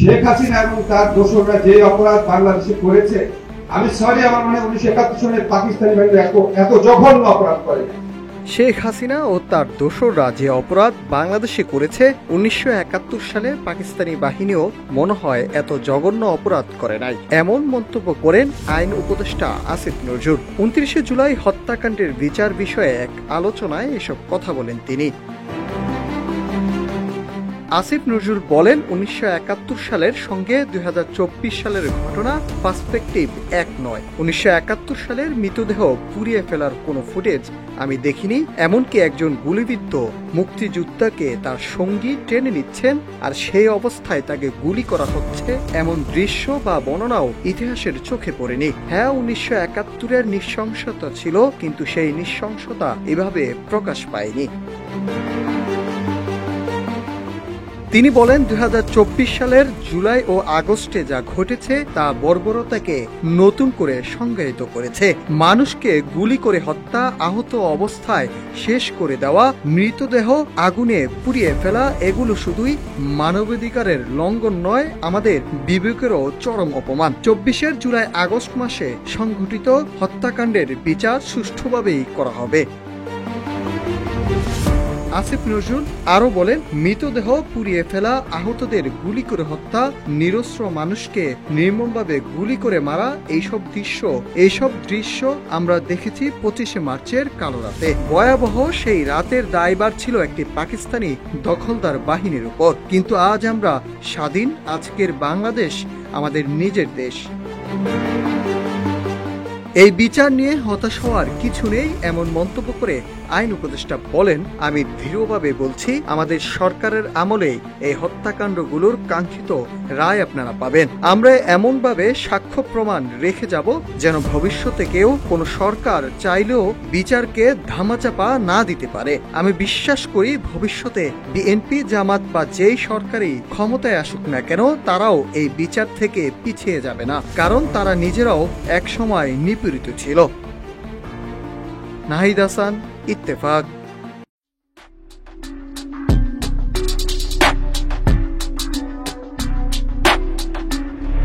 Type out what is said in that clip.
শেখ হাসিনা এবং তার দোসররা যে অপরাধ বাংলাদেশে করেছে, আমি সরি, আমার মনে হয় 1971 সনের পাকিস্তানি বাহিনী এত জঘন্য অপরাধ করে। শেখ হাসিনা ও তার দোসররা যে অপরাধ বাংলাদেশে করেছে, 1971 সালে পাকিস্তানি বাহিনীও মনে হয় এত জঘন্য অপরাধ করে নাই, এমন মন্তব্য করেন আইন উপদেষ্টা আসিফ নজরুল। 29 জুলাই হত্যাকাণ্ডের বিচার বিষয়ে এক আলোচনায় এসব কথা বলেন তিনি। আসিফ নজরুল বলেন, 1971 সালের সঙ্গে 2024 সালের ঘটনা পার্সপেক্টিভ এক নয়। 1971 সালের মৃতদেহ পুড়িয়ে ফেলার কোনো ফুটেজ আমি দেখিনি, এমনকি একজন গুলিবিদ্ধ মুক্তিযোদ্ধাকে তার সঙ্গী টেনে নিচ্ছেন আর সেই অবস্থায় তাকে গুলি করা হচ্ছে, এমন দৃশ্য বা বর্ণনাও ইতিহাসের চোখে পড়েনি। হ্যাঁ, 1971-এর নৃশংসতা ছিল, কিন্তু সেই নৃশংসতা এভাবে প্রকাশ পায়নি। তিনি বলেন, 2024 সালের জুলাই ও আগস্টে যা ঘটেছে তা বর্বরতাকে নতুন করে সংজ্ঞায়িত করেছে। মানুষকে গুলি করে হত্যা, আহত অবস্থায় শেষ করে দেওয়া, মৃতদেহ আগুনে পুড়িয়ে ফেলা, এগুলো শুধুই মানবাধিকারের লঙ্ঘন নয়, আমাদের বিবেকেরও চরম অপমান। 24 জুলাই আগস্ট মাসে সংঘটিত হত্যাকাণ্ডের বিচার সুষ্ঠুভাবেই করা হবে। আসিফ নজরুল আরো বলেন, মৃতদেহ পুড়িয়ে ফেলা, আহতদের গুলি করে হত্যা, নিরস্ত্র মানুষকে নির্মমভাবে গুলি করে মারা, এইসব দৃশ্য আমরা দেখেছি 25 মার্চের কালো রাতে। ভয়াবহ সেই রাতের দায়ভার ছিল একটি পাকিস্তানি দখলদার বাহিনীর উপর। কিন্তু আজ আমরা স্বাধীন, আজকের বাংলাদেশ আমাদের নিজের দেশ। এই বিচার নিয়ে হতাশ হওয়ার কিছু নেই, এমন মন্তব্য করে আইন উপদেষ্টা বলেন, আমি দৃঢ়ভাবে বলছি, আমাদের সরকারের আমলে এই হত্যাকাণ্ডগুলোর কাঙ্ক্ষিত রায় আপনারা পাবেন। আমরা এমনভাবে সাক্ষ্য প্রমাণ রেখে যাব যেন ভবিষ্যতে কেউ কোনো সরকার চাইলেও বিচারকে ধামাচাপা না দিতে পারে। আমি বিশ্বাস করি ভবিষ্যতে বিএনপি, জামাত বা যেই সরকারই ক্ষমতায় আসুক না কেন, তারাও এই বিচার থেকে পিছিয়ে যাবে না, কারণ তারা নিজেরাও একসময় নিপীড়িত ছিল। নাহিদ হাসান, ইত্তেফাক।